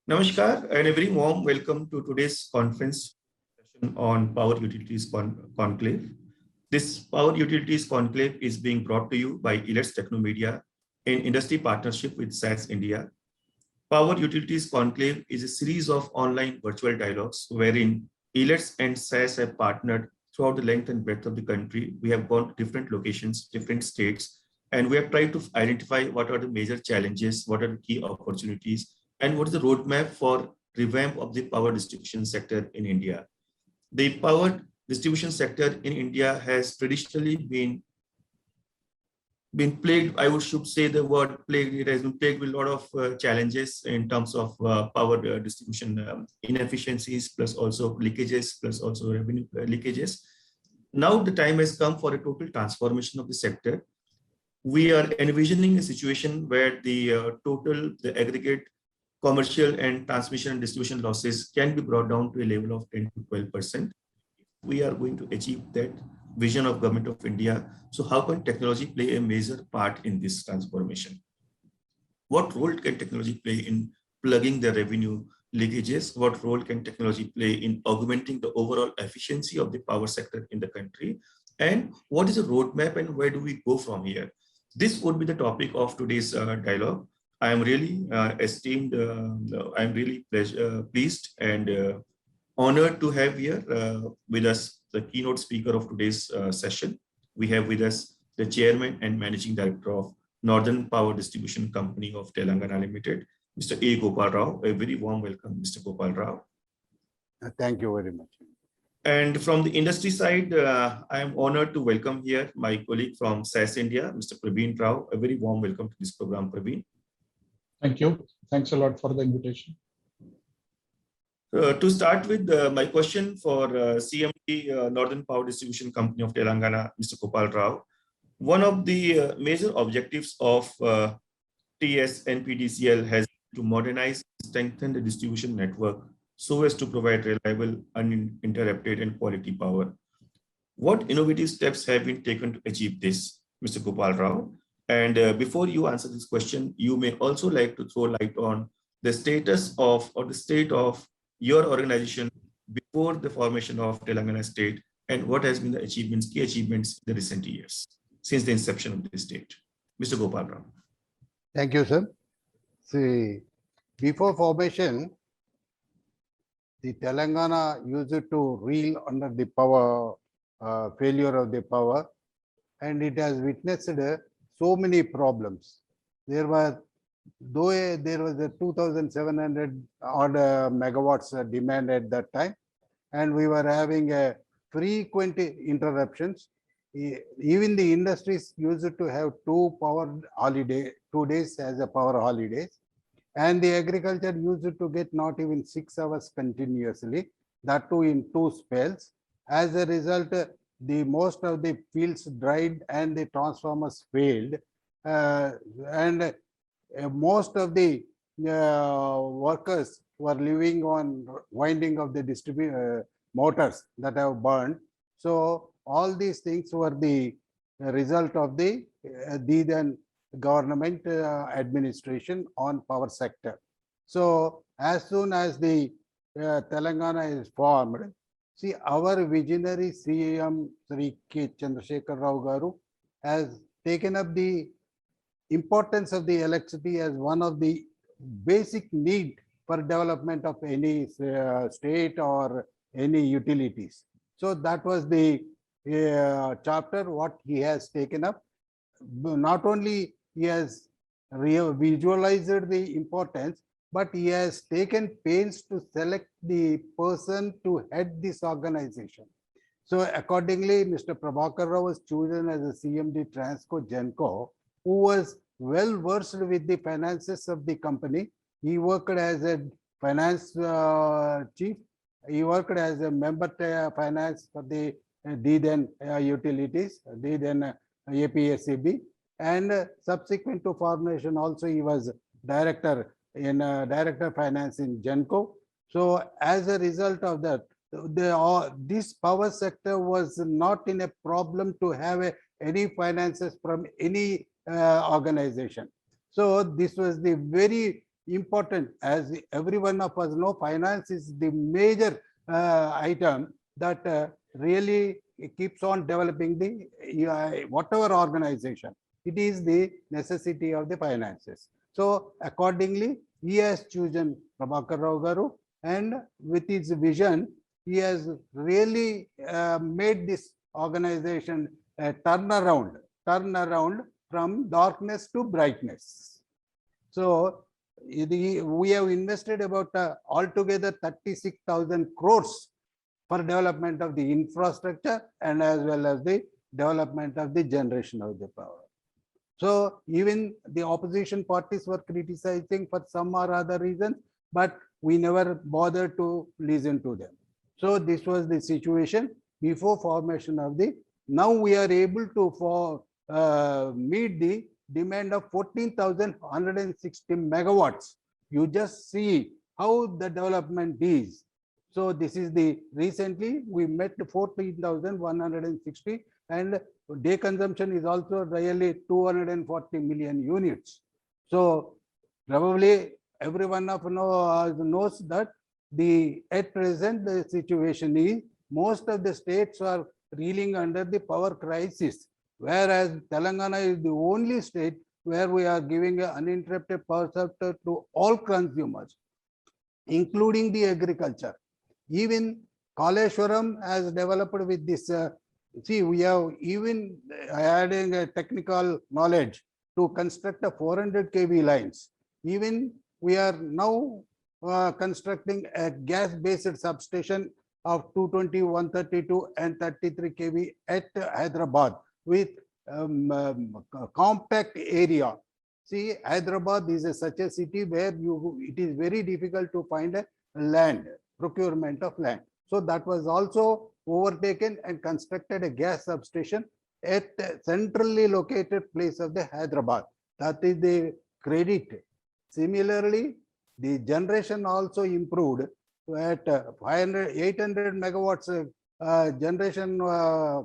Namaskar and a very warm welcome to today's conference session on Power Utilities Conclave. This Power Utilities Conclave is being brought to you by Elets Technomedia in industry partnership with SAS India. Power Utilities Conclave is a series of online virtual dialogues wherein Elets and SAS have partnered throughout the length and breadth of the country. We have gone to different locations, different states, and we have tried to identify what are the major challenges, what are the key opportunities, and what is the roadmap for revamp of the power distribution sector in India. The power distribution sector in India has traditionally been plagued, I should say the word plagued, it has been plagued with a lot of challenges in terms of power distribution inefficiencies, plus also leakages, plus also revenue leakages. Now the time has come for a total transformation of the sector. We are envisioning a situation where the aggregate commercial and transmission and distribution losses can be brought down to a level of 10 to 12%. We are going to achieve that vision of Government of India. So how can technology play a major part in this transformation? What role can technology play in plugging the revenue leakages? What role can technology play in augmenting the overall efficiency of the power sector in the country? And what is the roadmap and where do we go from here? This would be the topic of today's dialogue. I am really I'm really pleased and honored to have here with us the keynote speaker of today's session. We have with us the chairman and managing director of Northern Power Distribution Company of Telangana Limited, Mr. A. Gopal Rao. A very warm welcome, Mr. Gopal Rao. Thank you very much. And from the industry side, I am honored to welcome here my colleague from SAS India, Mr. Praveen Rao. A very warm welcome to this program, Praveen. Thank you. Thanks a lot for the invitation. To start with, my question for CMD, Northern Power Distribution Company of Telangana, Mr. Gopal Rao. One of the major objectives of TS NPDCL has to modernize and strengthen the distribution network so as to provide reliable, uninterrupted and quality power. What innovative steps have been taken to achieve this, Mr. Gopal Rao? And before you answer this question, you may also like to throw light on the status of or the state of your organization before the formation of Telangana state and what has been the achievements, key achievements in the recent years since the inception of the state. Mr. Gopal Rao. Thank you, sir. See, before formation, the Telangana used to reel under the power, failure of the power, and it has witnessed so many problems. There was a 2,700 odd megawatts demand at that time, and we were having frequent interruptions. Even the industries used to have 2 days as a power holidays, and the agriculture used to get not even 6 hours continuously, that too in 2 spells. As a result, the most of the fields dried and the transformers failed, and most of the workers were living on winding of the motors that have burned. So all these things were the result of the then government administration on power sector. So as soon as the Telangana is formed, see, our visionary CM Sri K. Chandrasekhar Rao Garu has taken up the importance of the electricity as one of the basic need for development of any state or any utilities. So that was the chapter what he has taken up. Not only he has visualized the importance, but he has taken pains to select the person to head this organization. So accordingly, Mr. Prabhakar Rao was chosen as a CMD Transco Genco, who was well versed with the finances of the company. He worked as a finance chief. He worked as a member finance for the then utilities, then APSCB, and subsequent to formation also he was director in director finance in Genco. So as a result of that, this power sector was not in a problem to have any finances from any organization. So this was the very important, as every one of us know, finance is the major item that really keeps on developing the whatever organization. It is the necessity of the finances. So accordingly, he has chosen Prabhakar Rao Garu, and with his vision, he has really made this organization a turnaround from darkness to brightness. So we have invested about altogether 36,000 crores for development of the infrastructure and as well as the development of the generation of the power. So even the opposition parties were criticizing for some or other reasons, but we never bothered to listen to them. So this was the situation before formation of the. Now we are able to meet the demand of 14,160 megawatts. You just see how the development is. So this is the recently we met 14,160, and day consumption is also really 240 million units. So probably every one of us knows that at present the situation is most of the states are reeling under the power crisis, whereas Telangana is the only state where we are giving an uninterrupted power supply to all consumers, including the agriculture. Even Kaleshwaram has developed with this. See, we have even adding a technical knowledge to construct a 400 kV lines. Even we are now constructing a gas-based substation of 220, 132 and 33 kV at Hyderabad with compact area. See, Hyderabad is such a city where it is very difficult to find a land, procurement of land. So that was also overtaken and constructed a gas substation at a centrally located place of the Hyderabad. That is the credit. Similarly, the generation also improved at 800 megawatts generation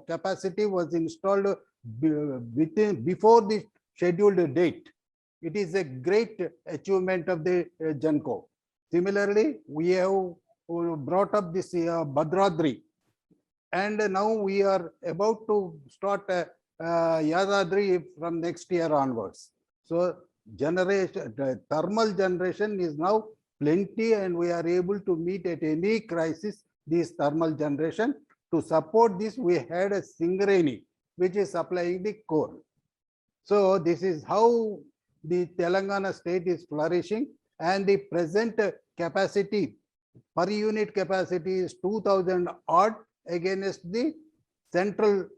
capacity was installed before the scheduled date. It is a great achievement of the GENCO. Similarly, we have brought up this Bhadradri, and now we are about to start Yadadri from next year onwards. So thermal generation is now plenty, and we are able to meet at any crisis this thermal generation. To support this, we had a Singareni, which is supplying the coal. So this is how the Telangana state is flourishing, and the present capacity per unit capacity is 2,000 odd against the central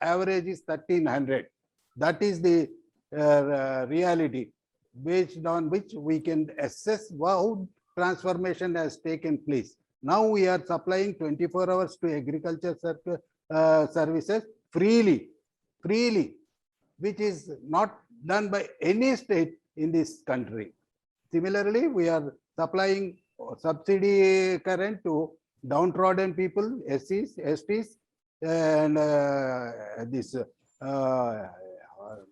average is 1,300. That is the reality based on which we can assess how transformation has taken place. Now we are supplying 24 hours to agriculture services freely, which is not done by any state in this country. Similarly, we are supplying subsidy current to downtrodden people, SCs, STs, and this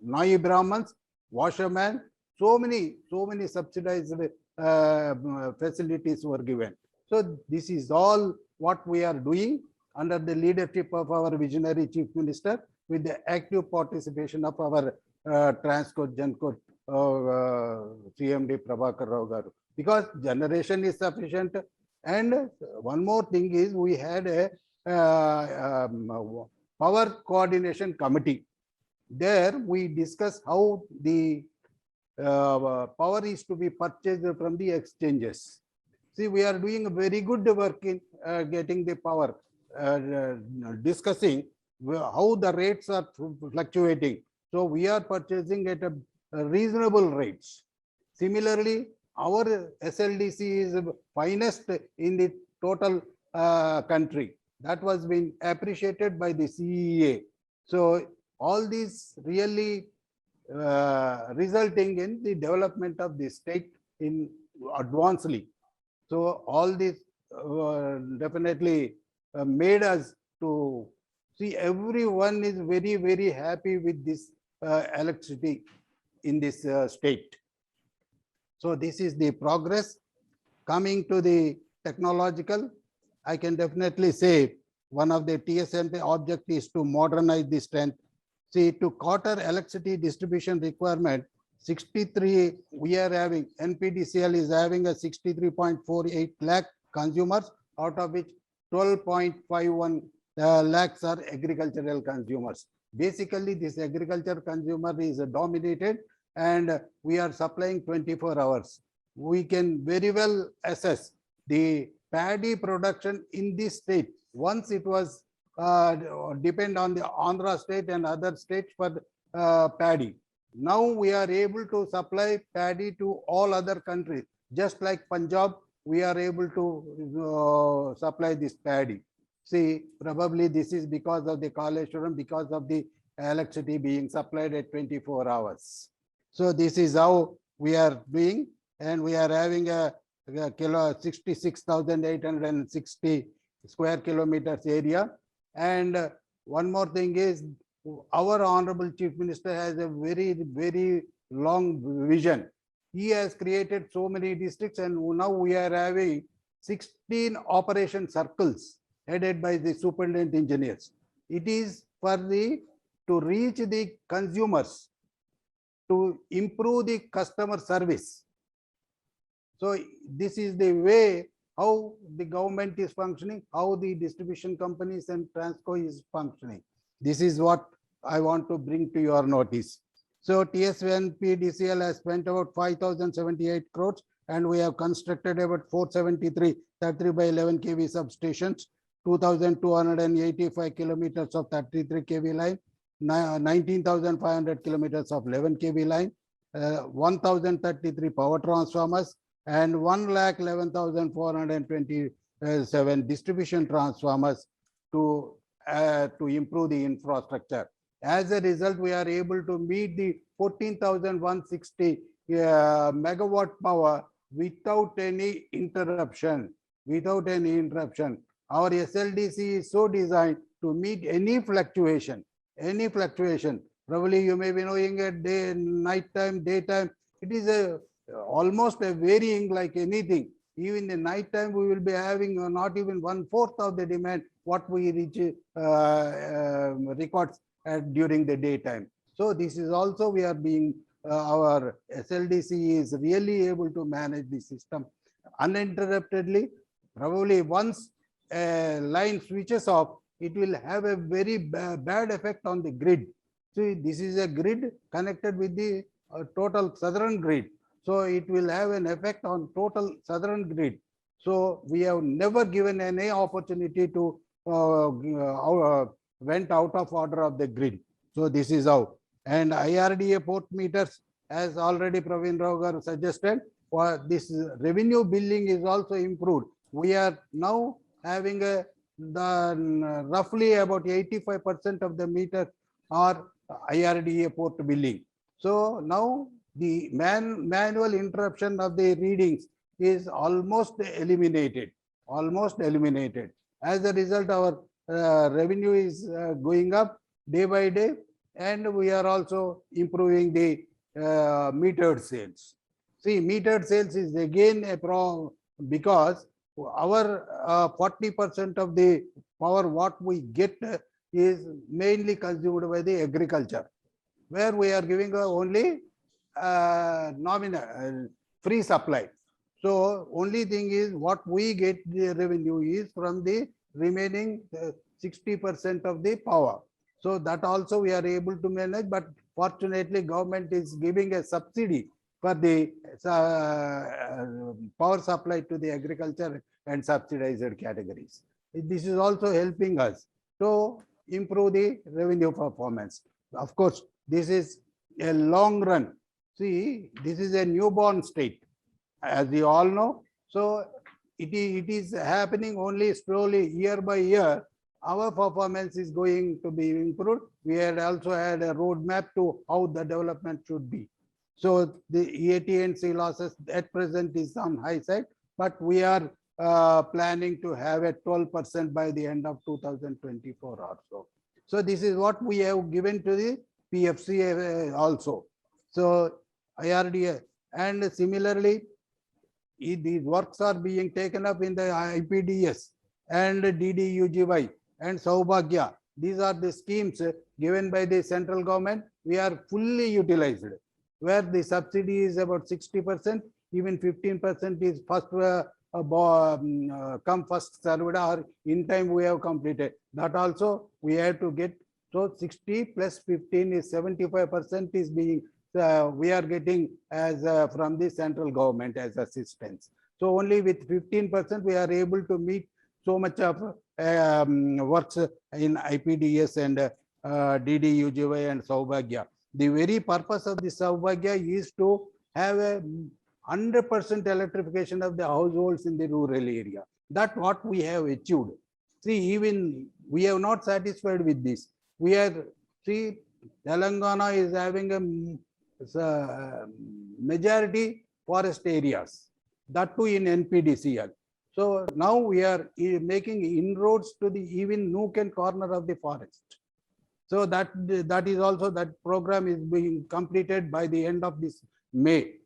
Nai Brahmins, washermen. So many subsidized facilities were given. So this is all what we are doing under the leadership of our visionary Chief Minister, with the active participation of our Transco GENCO CMD Prabhakar Rao Garu, because generation is sufficient. And one more thing is, we had a power coordination committee. There we discussed how the power is to be purchased from the exchanges. See, we are doing a very good work in getting the power, discussing how the rates are fluctuating. So we are purchasing at a reasonable rates. Similarly, our SLDC is finest in the total country. That was being appreciated by the CEA. So all these really resulting in the development of the state in advancedly. So all this definitely made us to see everyone is very happy with this electricity in this state. So this is the progress. Coming to the technological, I can definitely say one of the TSMP object is to modernize the strength. See, to cater electricity distribution requirement, 63, we are having, NPDCL is having a 63.48 lakh consumers, out of which 12.51 lakhs are agricultural consumers. Basically, this agriculture consumer is dominated and we are supplying 24 hours. We can very well assess the paddy production in this state. Once it was depend on the Andhra state and other states for paddy. Now we are able to supply paddy to all other countries. Just like Punjab, we are able to supply this paddy. See, probably this is because of the Kaleshwaram, because of the electricity being supplied at 24 hours. So this is how we are doing, and we are having a 66,860 square kilometers area. And one more thing is, our Honorable Chief Minister has a very, very long vision. He has created so many districts, and now we are having 16 operation circles headed by the superintendent engineers. It is for to reach the consumers, to improve the customer service. So this is the way how the government is functioning, how the distribution companies and Transco is functioning. This is what I want to bring to your notice. So TSNPDCL has spent about 5,078 crores, and we have constructed about 473 33 by 11 kV substations, 2,285 kilometers of 33 kV line, 19,500 kilometers of 11 kV line, 1,033 power transformers, and 1,11,427 distribution transformers to improve the infrastructure. As a result, we are able to meet the 14,160 megawatt power without any interruption. Without any interruption. Our SLDC is so designed to meet any fluctuation. Any fluctuation. Probably you may be knowing at day, night time, daytime. It is almost a varying like anything. Even in night time, we will be having not even 1/4 of the demand what we reach records during the daytime. So this is also we are being our SLDC is really able to manage the system uninterruptedly. Probably once a line switches off, it will have a very bad effect on the grid. See, this is a grid connected with the total southern grid. So it will have an effect on total southern grid. So we have never given any opportunity to went out of order of the grid. So this is how. And IRDA port meters, as already Praveen Rao suggested, for this revenue billing is also improved. We are now having roughly about 85% of the meters are IRDA port billing. So now the manual interruption of the readings is almost eliminated. Almost eliminated. As a result, our revenue is going up day by day, and we are also improving the metered sales. See, metered sales is again a problem because our 40% of the power what we get is mainly consumed by the agriculture, where we are giving only nominal free supply. So only thing is what we get the revenue is from the remaining 60% of the power. So that also we are able to manage, but fortunately government is giving a subsidy for the power supply to the agriculture and subsidized categories. This is also helping us to improve the revenue performance. Of course, this is a long run. See, this is a newborn state, as you all know. So it is happening only slowly, year by year. Our performance is going to be improved. We had also had a roadmap to how the development should be. So the EAT&C losses at present is on high side, but we are planning to have a 12% by the end of 2024 or so. So this is what we have given to the PFC also. So IRDA, And similarly, these works are being taken up in the IPDS and DDUGY and Saubhagya. These are the schemes given by the central government. We are fully utilized, where the subsidy is about 60%, even 15% is first come first served, or in time we have completed. That also we have to get. So 60 plus 15 is 75% is being we are getting as from the central government as assistance. So only with 15% we are able to meet so much of works in IPDS and DDUGY and Saubhagya. The very purpose of the Saubhagya is to have a 100% electrification of the households in the rural area. That's what we have achieved. See, even we have not satisfied with this. We are, see, Telangana is having a majority forest areas, that too in NPDCL. So now we are making inroads to the even nook and corner of the forest. So that is also, that program is being completed by the end of this May.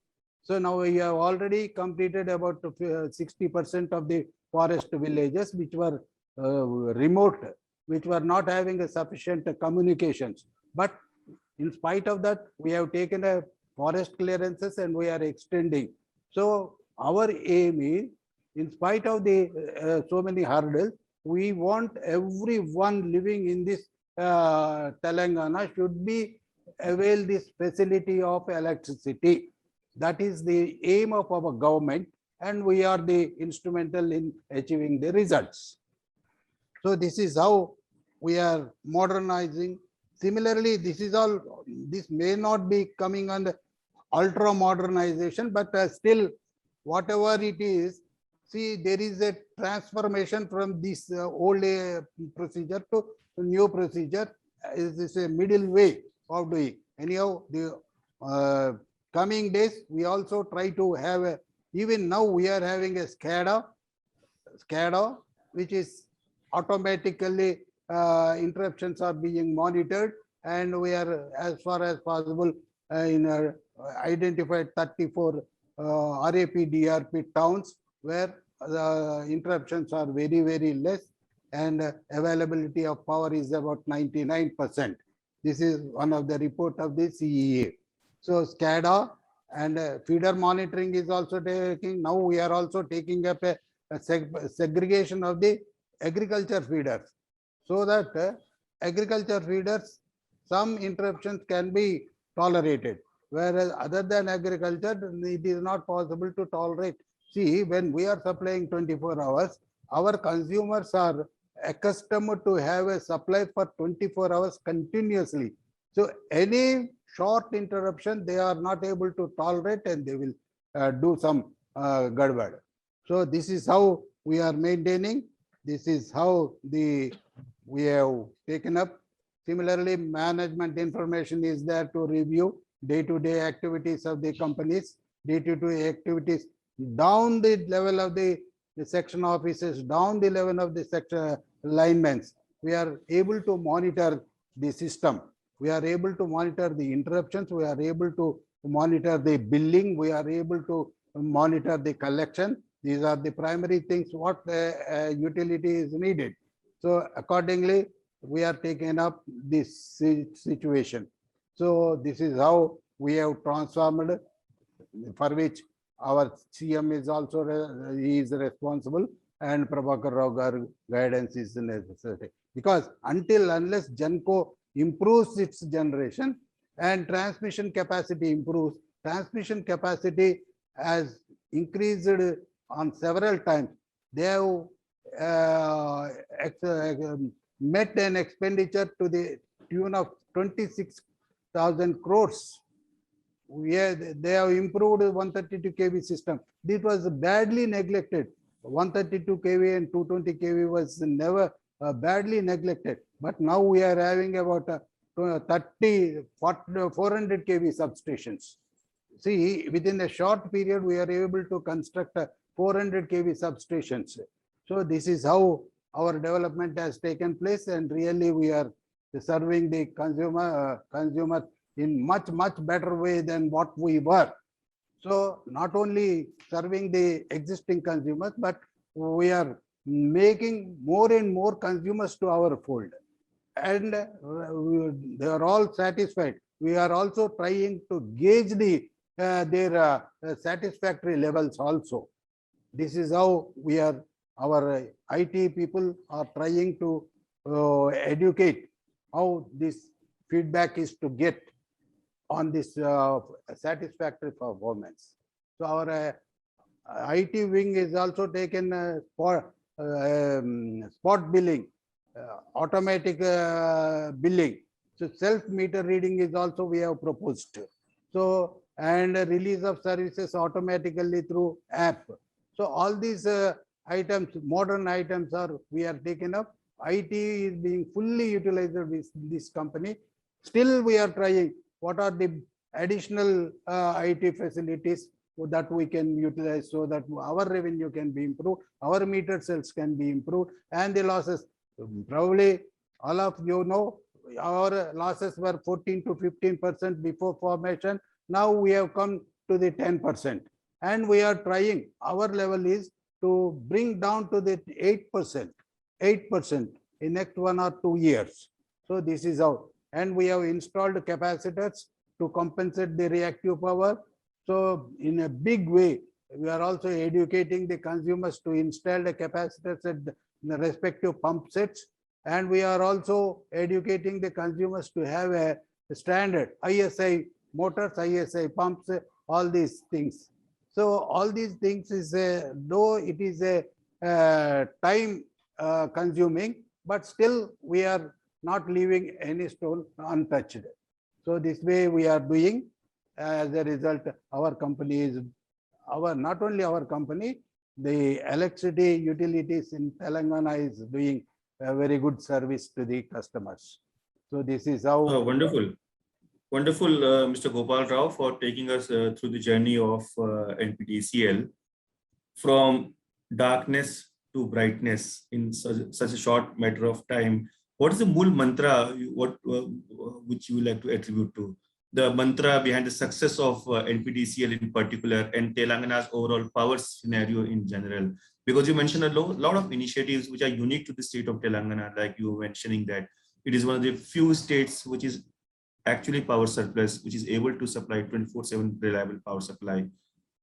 So now we have already completed about 60% of the forest villages which were remote, which were not having a sufficient communications. But in spite of that, we have taken a forest clearances and we are extending. So our aim is, in spite of the so many hurdles, we want everyone living in this Telangana should be avail this facility of electricity. That is the aim of our government, and we are the instrumental in achieving the results. So this is how we are modernizing. Similarly, this is all, this may not be coming on the ultra modernization, but still whatever it is, see, there is a transformation from this old procedure to new procedure. Is this a middle way of doing? Anyhow, the coming days, we also try to have a, even now we are having a SCADA, which is automatically interruptions are being monitored, and we are as far as possible in identified 34 RAP DRP towns where the interruptions are very, very less, and availability of power is about 99%. This is one of the report of the CEA. So SCADA and feeder monitoring is also taking. Now we are also taking up a segregation of the agriculture feeders, so that agriculture feeders, some interruptions can be tolerated, whereas other than agriculture, it is not possible to tolerate. See, when we are supplying 24 hours, our consumers are accustomed to have a supply for 24 hours continuously. So any short interruption, they are not able to tolerate, and they will do some gadbad. So this is how we are maintaining. This is how we have taken up. Similarly, management information is there to review day-to-day activities of the companies, day-to-day activities down the level of the section offices, down the level of the section linemen. We are able to monitor the system. We are able to monitor the interruptions. We are able to monitor the billing. We are able to monitor the collection. These are the primary things what utility is needed. So accordingly, we are taking up this situation. So this is how we have transformed, for which our CM is also he is responsible, and Prabhakar Rao guidance is necessary. Because unless Genco improves its generation and transmission capacity improves, transmission capacity has increased on several times. They have met an expenditure to the tune of 26,000 crores. They have improved 132 kV system. This was badly neglected. 132 kV and 220 kV was never badly neglected. But now we are having about 400 kV substations. See, within a short period, we are able to construct 400 kV substations. So this is how our development has taken place, and really we are serving the consumer in much better way than what we were. So not only serving the existing consumers, but we are making more and more consumers to our fold. And they are all satisfied. We are also trying to gauge their satisfactory levels also. This is how we are, our IT people are trying to educate how this feedback is to get on this satisfactory performance. So our IT wing is also taken spot billing, automatic billing. So self meter reading is also we have proposed. So and release of services automatically through app. So all these items, modern items are we are taken up. IT is being fully utilized with this company. Still we are trying what are the additional IT facilities that we can utilize so that our revenue can be improved, our meter sales can be improved, and the losses. Probably all of you know our losses were 14 to 15% before formation. Now we have come to the 10%, and we are trying. Our level is to bring down to the 8%, 8% in next 1 or 2 years. So this is how, and we have installed capacitors to compensate the reactive power. So in a big way, we are also educating the consumers to install the capacitors at the respective pump sets. And we are also educating the consumers to have a standard ISI motors, ISI pumps, all these things. So all these things is though it is a time consuming, but still we are not leaving any stone untouched. So this way we are doing. As a result, our company is not only our company, the electricity utilities in Telangana is doing a very good service to the customers. So this is how. Oh, wonderful. Wonderful, Mr. Gopal Rao, for taking us through the journey of NPTCL from darkness to brightness in such a short matter of time. What is the Mool mantra which you would like to attribute to? The mantra behind the success of NPTCL in particular and Telangana's overall power scenario in general? Because you mentioned a lot of initiatives which are unique to the state of Telangana, like you were mentioning that it is one of the few states which is actually power surplus, which is able to supply 24/7 reliable power supply.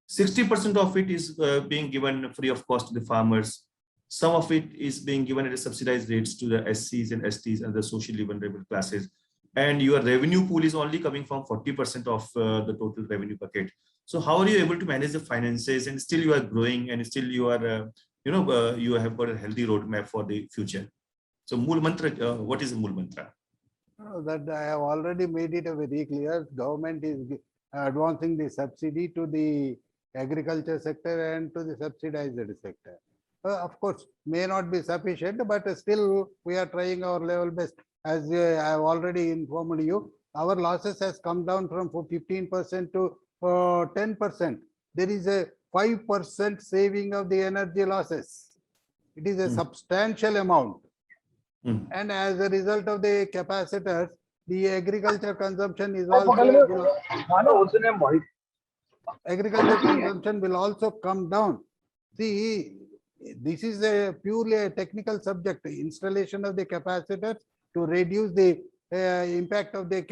60% of it is being given free of cost to the farmers. Some of it is being given at a subsidized rates to the SCs and STs and the socially vulnerable classes. And your revenue pool is only coming from 40% of the total revenue bucket. So how are you able to manage the finances and still you are growing and still you are, you have got a healthy roadmap for the future? So Mool Mantra, what is the Mool Mantra? That I have already made it very clear. Government is advancing the subsidy to the agriculture sector and to the subsidized sector. Of course, may not be sufficient, but still we are trying our level best. As I have already informed you, our losses has come down from 15% to 10%. There is a 5% saving of the energy losses. It is a substantial amount. And as a result of the capacitors, the agriculture consumption is also agriculture consumption will also come down. See, this is a purely a technical subject. Installation of the capacitors to reduce the impact of the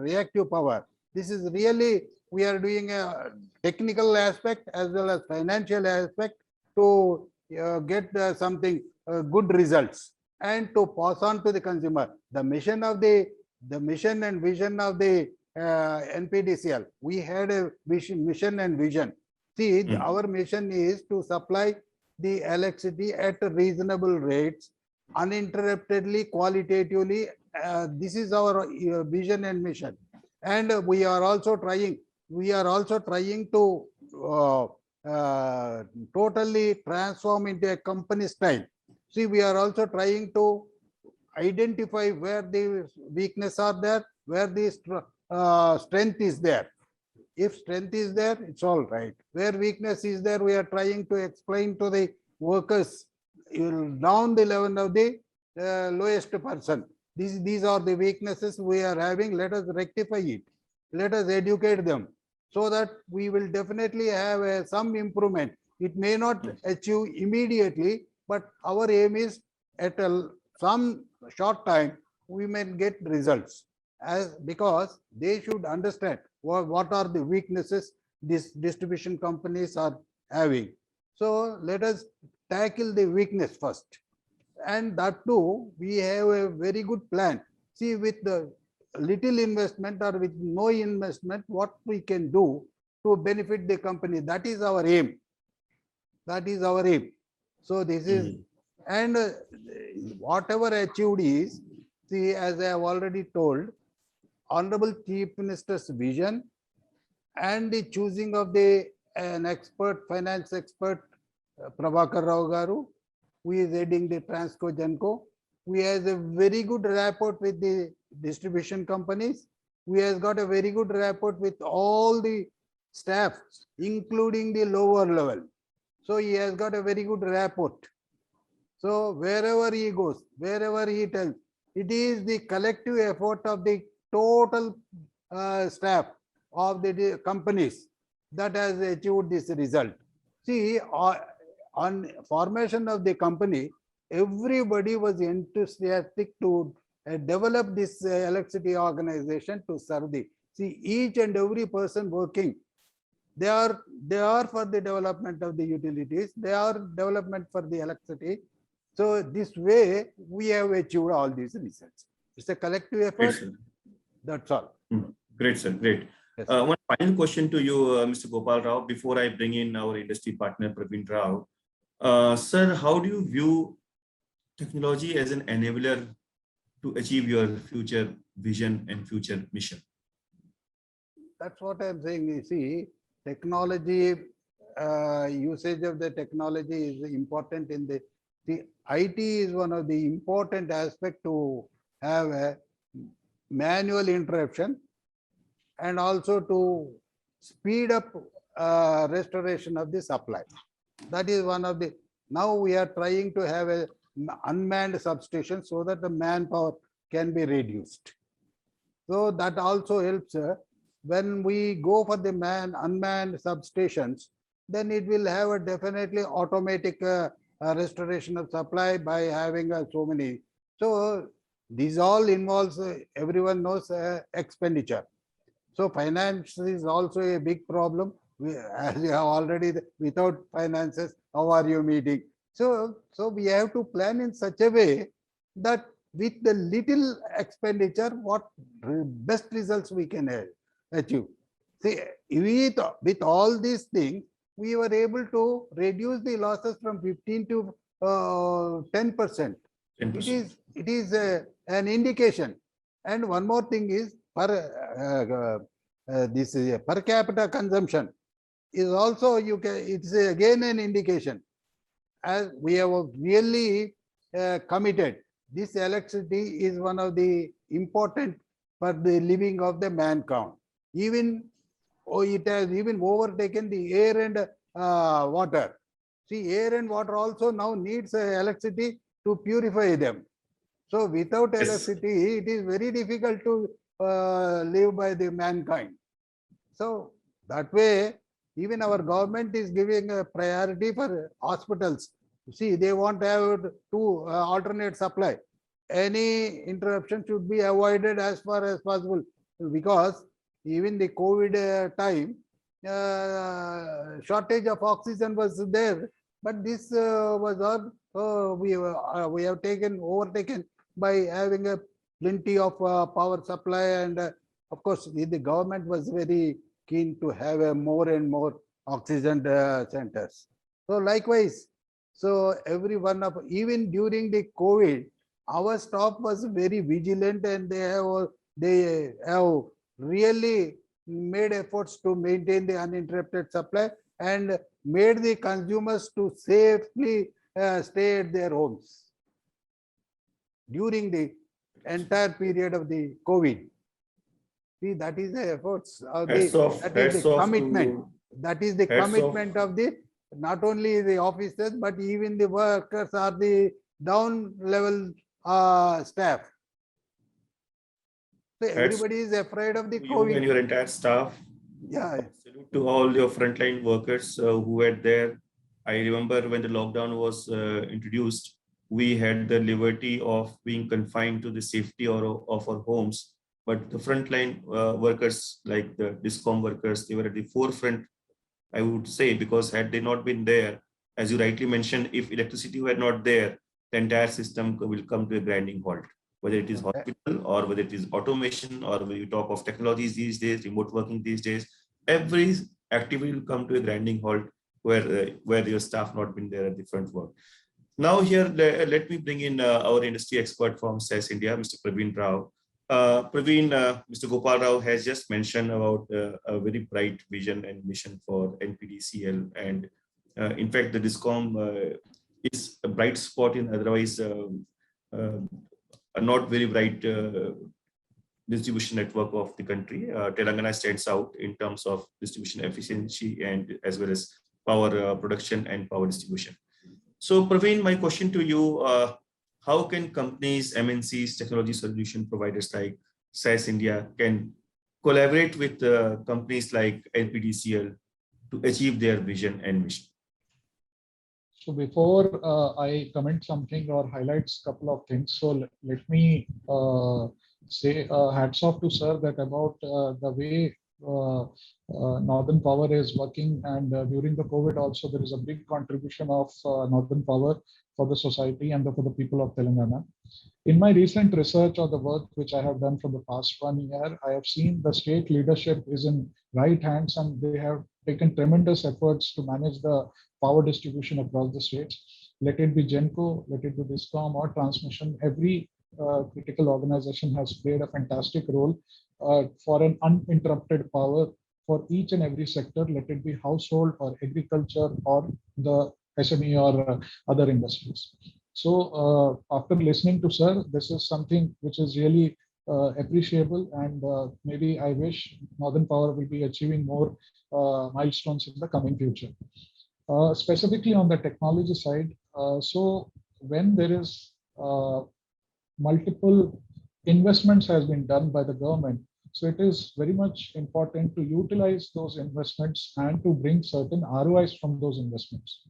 reactive power. This is really, we are doing a technical aspect as well as financial aspect to get something good results and to pass on to the consumer. The mission of the mission and vision of the NPTCL, we had a mission and vision. See, our mission is to supply the electricity at reasonable rates, uninterruptedly, qualitatively. This is our vision and mission. And we are also trying to totally transform into a company style. See, we are also trying to identify where the weakness are there, where the strength is there. If strength is there, it's all right. Where weakness is there, we are trying to explain to the workers down the level of the lowest person. These are the weaknesses we are having. Let us rectify it. Let us educate them. so that we will definitely have some improvement. It may not achieve immediately, but our aim is at some short time, we may get results, because they should understand what are the weaknesses these distribution companies are having. So let us tackle the weakness first. And that too, we have a very good plan. See, with the little investment or with no investment, what we can do to benefit the company. That is our aim. That is our aim. So this is, and whatever achieved is, see, as I have already told, Honorable Chief Minister's vision and the choosing of an expert, finance expert, Prabhakar Rao Garu, who is heading the Transco Genco. We has a very good rapport with the distribution companies. We has got a very good rapport with all the staff, including the lower level. So he has got a very good rapport. So wherever he goes, wherever he tells, it is the collective effort of the total staff of the companies that has achieved this result. See, on formation of the company, everybody was enthusiastic to develop this electricity organization to serve the, see, each and every person working, they are for the development of the utilities, they are development for the electricity. So this way we have achieved all these results. It's a collective effort. Great, That's all. Great, sir. Great. Yes. One final question to you, Mr. Gopal Rao, before I bring in our industry partner, Praveen Rao. Sir, how do you view technology as an enabler to achieve your future vision and future mission? That's what I'm saying. You see, technology, usage of the technology is important in the IT is one of the important aspect to have a manual interruption and also to speed up restoration of the supply. That is one of the, now we are trying to have a unmanned substation so that the manpower can be reduced. So that also helps when we go for the unmanned substations, then it will have a definitely automatic restoration of supply by having so many. So these all involves, everyone knows, expenditure. So finance is also a big problem. As you have already, without finances, how are you meeting? So we have to plan in such a way that with the little expenditure, what best results we can achieve. See, with all these things, we were able to reduce the losses from 15 to 10%. 10%. It is an indication. And one more thing is, this is per capita consumption is also, it's again an indication. As we have really committed, this electricity is one of the important for the living of the mankind. Even it has even overtaken the air and water. See, air and water also now needs electricity to purify them. So without electricity, it is very difficult to live by the mankind. So that way, even our government is giving a priority for hospitals. See, they want to have two alternate supply. Any interruption should be avoided as far as possible, because even the COVID time, shortage of oxygen was there, but this was all we have overtaken by having a plenty of power supply, and of course the government was very keen to have more and more oxygen centers. So likewise, so every one of, even during the COVID, our staff was very vigilant, and they have really made efforts to maintain the uninterrupted supply and made the consumers to safely stay at their homes during the entire period of the COVID. See, that is the efforts of the commitment. That is the commitment of the, not only the officers, but even the workers or the down level staff. So everybody is afraid of the COVID. You and your entire staff Yeah, Salute to all your frontline workers who were there. I remember when the lockdown was introduced, we had the liberty of being confined to the safety of our homes. But the frontline workers, like the discom workers, they were at the forefront, I would say, because had they not been there, as you rightly mentioned, if electricity were not there, the entire system will come to a grinding halt. Whether it is hospital or whether it is automation or when you talk of technologies these days, remote working these days, every activity will come to a grinding halt where your staff not been there at the front work. Now here, let me bring in our industry expert from SES India, Mr. Praveen Rao. Praveen, Mr. Gopal Rao has just mentioned about a very bright vision and mission for NPDCL. And in fact, the DISCOM is a bright spot in otherwise uh, a not very bright distribution network of the country. Telangana stands out in terms of distribution efficiency and as well as power production and power distribution. So Praveen, my question to you, how can companies, MNCs, technology solution providers like SES India can collaborate with companies like NPDCL to achieve their vision and mission? So before I comment something or highlights a couple of things, so let me say hats off to sir that about the way Northern Power is working, and during the COVID also there is a big contribution of Northern Power for the society and for the people of Telangana. In my recent research or the work which I have done for the past 1 year, I have seen the state leadership is in right hands and they have taken tremendous efforts to manage the power distribution across the states. Let it be Genco, let it be DISCOM or transmission, every critical organization has played a fantastic role for an uninterrupted power for each and every sector, let it be household or agriculture or the SME or other industries. So after listening to sir, this is something which is really appreciable, and maybe I wish Northern Power will be achieving more milestones in the coming future. Specifically on the technology side, so when there is multiple investments has been done by the government, so it is very much important to utilize those investments and to bring certain ROIs from those investments.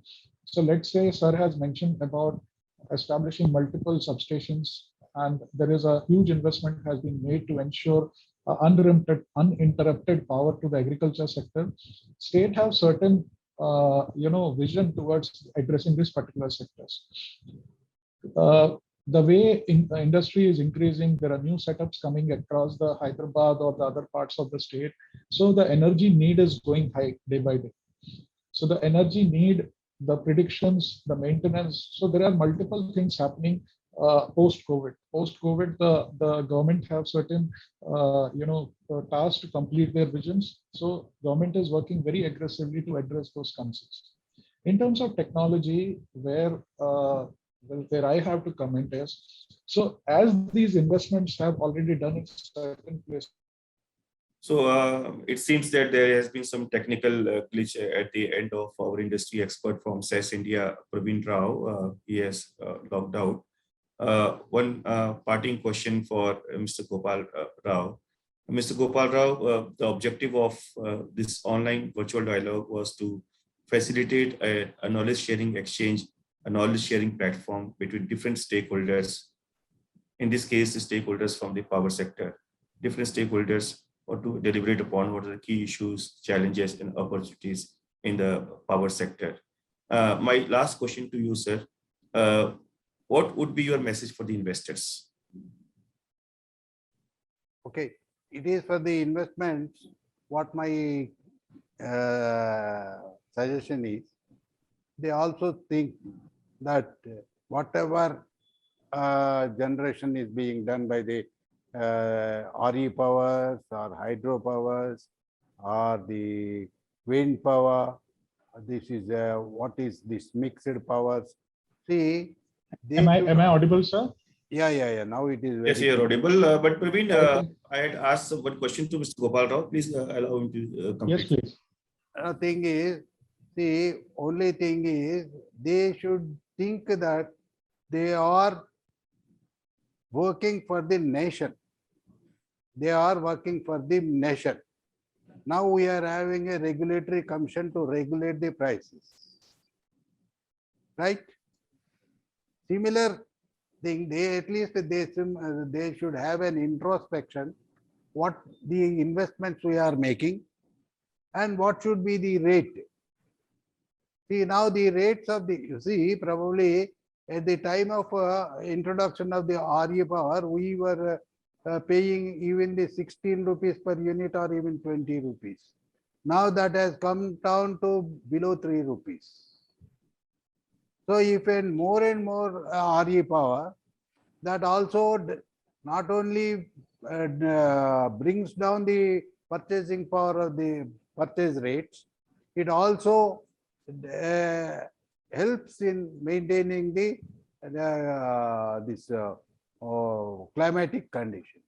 So let's say sir has mentioned about establishing multiple substations, and there is a huge investment has been made to ensure uninterrupted power to the agriculture sector. State have certain vision towards addressing these particular sectors. The way the industry is increasing, there are new setups coming across the Hyderabad or the other parts of the state. So the energy need is going high day by day. So the energy need, the predictions, the maintenance. So there are multiple things happening post-COVID. Post-COVID, the government have certain tasks to complete their visions. So government is working very aggressively to address those concerns. In terms of technology, where I have to comment is, so as these investments have already done in certain places. So it seems that there has been some technical glitch at the end of our industry expert from SES India, Praveen Rao. He has logged out. One parting question for Mr. Gopal Rao. Mr. Gopal Rao, the objective of this online virtual dialogue was to facilitate a knowledge sharing exchange, a knowledge sharing platform between different stakeholders. In this case, the stakeholders from the power sector, different stakeholders, or to deliberate upon what are the key issues, challenges, and opportunities in the power sector. My last question to you, sir. What would be your message for the investors? okay. It is for the investments. What my suggestion is, they also think that whatever generation is being done by the RE powers or hydro powers or the wind power, this is what is this mixed powers. See, Am I audible, sir? Yeah. Now it is very yes, you're audible. But Praveen, I had asked one question to Mr. Gopal Rao. Please allow him to complete. Yes, please. Thing is, the only thing is they should think that they are working for the nation. They are working for the nation. Now we are having a regulatory commission to regulate the prices. Right? Similar thing, they at least they should have an introspection, what the investments we are making and what should be the rate. See, now the rates of the, you see, probably at the time of introduction of the RE power, we were paying even the 16 rupees per unit or even 20 rupees. Now that has come down to below 3 rupees. So if and more RE power, that also not only brings down the purchasing power of the purchase rates, it also helps in maintaining the climatic conditions.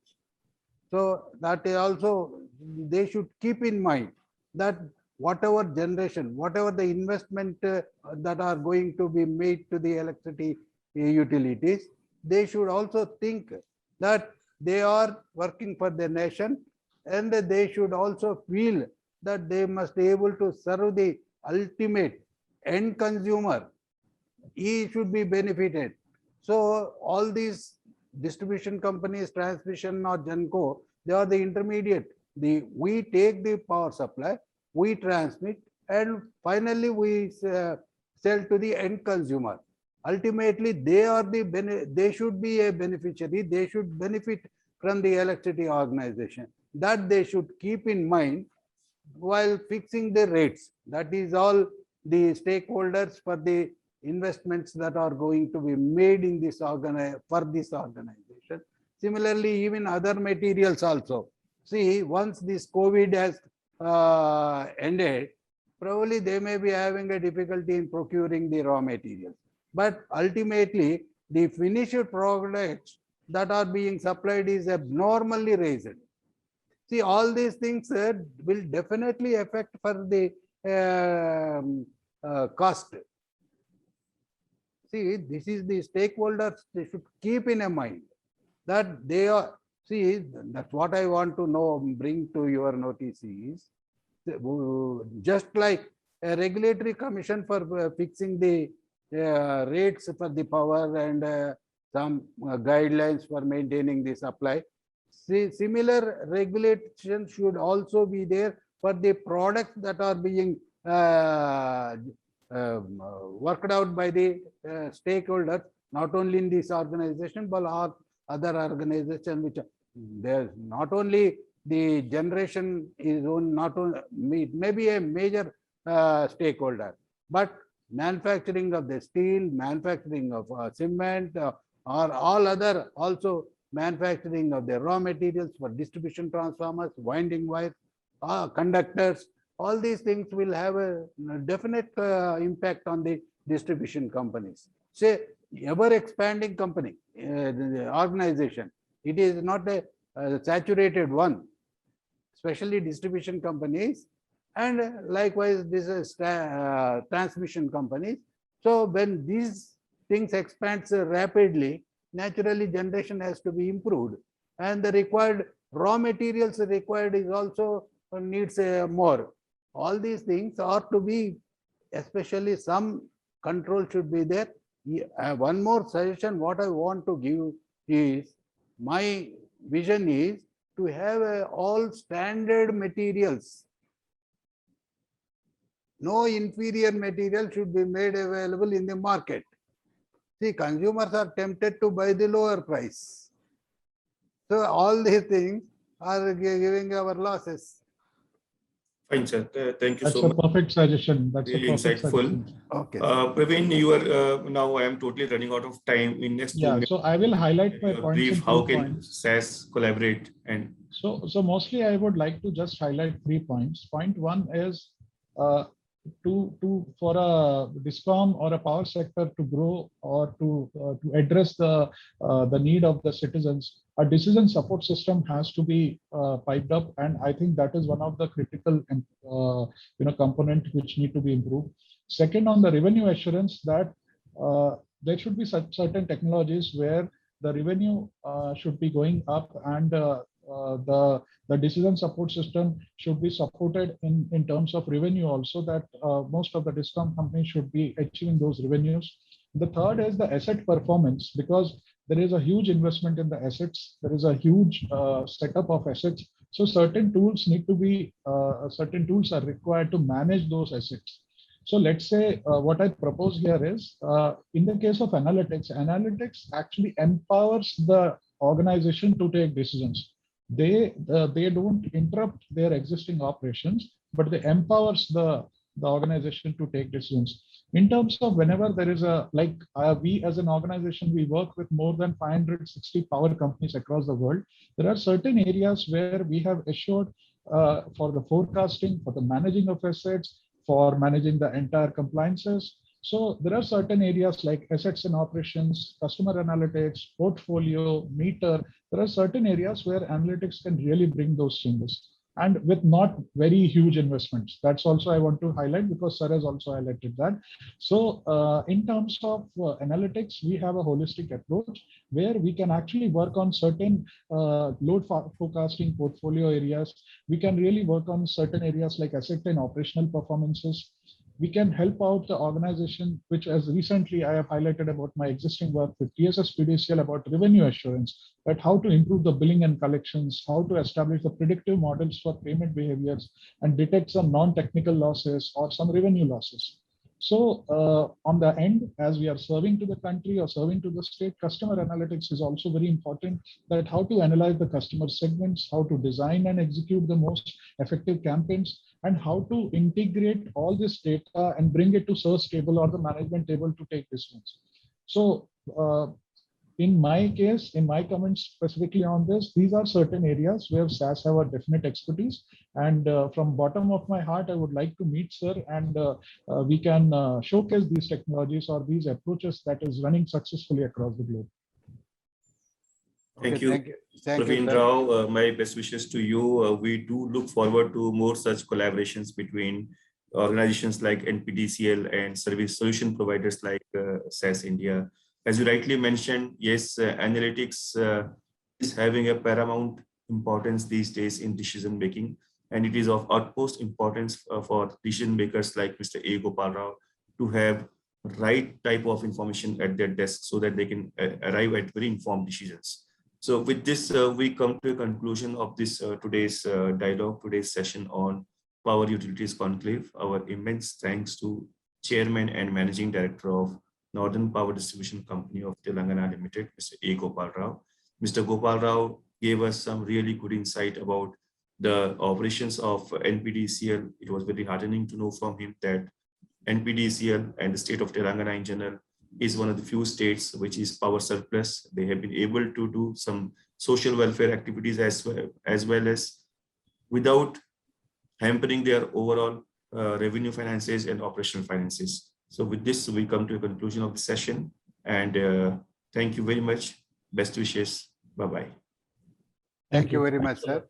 So that is also, they should keep in mind that whatever generation, whatever the investment that are going to be made to the electricity utilities, they should also think that they are working for the nation, and they should also feel that they must be able to serve the ultimate end consumer. He should be benefited. So all these distribution companies, transmission or Genco, they are the intermediate. We take the power supply, we transmit, and finally we sell to the end consumer. Ultimately, they should be a beneficiary. They should benefit from the electricity organization. That they should keep in mind while fixing the rates. That is all the stakeholders for the investments that are going to be made in this for this organization. Similarly, even other materials also. See, once this COVID has ended, probably they may be having a difficulty in procuring the raw materials. But ultimately, the finished products that are being supplied is abnormally raised. See, all these things will definitely affect for the cost. See, this is the stakeholders, they should keep in a mind that they are, see, that's what I want to know, bring to your notice is, just like a regulatory commission for fixing the rates for the power and some guidelines for maintaining the supply. See, similar regulations should also be there for the products that are being worked out by the stakeholders, not only in this organization, but other organizations which there's not only the generation is not only, it may be a major stakeholder, but manufacturing of the steel, manufacturing of cement, or all other also manufacturing of the raw materials for distribution transformers, winding wires, conductors. All these things will have a definite impact on the distribution companies. Say, ever expanding company, the organization, it is not a saturated one, especially distribution companies, and likewise this is transmission companies. So when these things expands rapidly, naturally generation has to be improved, and the required raw materials required is also needs more. All these things are to be, especially some control should be there. One more suggestion what I want to give is, my vision is to have all standard materials. No inferior material should be made available in the market. See, consumers are tempted to buy the lower price. So all these things are giving our losses. Fine, sir. Thank you That's so a much. perfect suggestion. That's Really a perfect insightful. suggestion. Okay. Praveen, you are now I am totally running out of time. In next 2 Yeah, minutes, so I will highlight my points brief in how few can points. SAS collaborate and So mostly I would like to just highlight 3 points. Point 1 is for a DISCOM or a power sector to grow or to address the need of the citizens, a decision support system has to be piped up, and I think that is one of the critical component which need to be improved. Second, on the revenue assurance, that there should be certain technologies where the revenue should be going up, and the decision support system should be supported in terms of revenue also, that most of the discom companies should be achieving those revenues. The third is the asset performance, because there is a huge investment in the assets. There is a huge setup of assets. So certain tools need to be, certain tools are required to manage those assets. So let's say what I propose here is, in the case of analytics, analytics actually empowers the organization to take decisions. They don't interrupt their existing operations, but they empowers the organization to take decisions. In terms of whenever there is a, like we as an organization, we work with more than 560 power companies across the world. There are certain areas where we have assured for the forecasting, for the managing of assets, for managing the entire compliances. So there are certain areas like assets and operations, customer analytics, portfolio, meter. There are certain areas where analytics can really bring those changes, and with not very huge investments. That's also I want to highlight, because Sir has also highlighted that. So in terms of analytics, we have a holistic approach where we can actually work on certain load forecasting portfolio areas. We can really work on certain areas like asset and operational performances. We can help out the organization, which as recently I have highlighted about my existing work with TSS PDCL about revenue assurance, but how to improve the billing and collections, how to establish the predictive models for payment behaviors and detect some non-technical losses or some revenue losses. So on the end, as we are serving to the country or serving to the state, customer analytics is also very important, that how to analyze the customer segments, how to design and execute the most effective campaigns, and how to integrate all this data and bring it to source table or the management table to take decisions. So in my case, in my comments specifically on this, these are certain areas where SAS have a definite expertise. And from bottom of my heart, I would like to meet Sir, and we can showcase these technologies or these approaches that is running successfully across the globe. Thank you. Praveen Rao, my best wishes to you. We do look forward to more such collaborations between organizations like NPDCL and service solution providers like SAS India. As you rightly mentioned, yes, analytics is having a paramount importance these days in decision making, and it is of utmost importance for decision makers like Mr. A. Gopal Rao to have right type of information at their desk so that they can arrive at very informed decisions. So with this, we come to a conclusion of this today's dialogue, today's session on Power Utilities Conclave. Our immense thanks to Chairman and Managing Director of Northern Power Distribution Company of Telangana Limited, Mr. A. Gopal Rao. Mr. Gopal Rao gave us some really good insight about the operations of NPDCL. It was very heartening to know from him that NPDCL and the state of Telangana in general is one of the few states which is power surplus. They have been able to do some social welfare activities as well as without hampering their overall revenue finances and operational finances. So with this, we come to a conclusion of the session, and thank you very much. Best wishes. Bye-bye. Thank you very much, sir.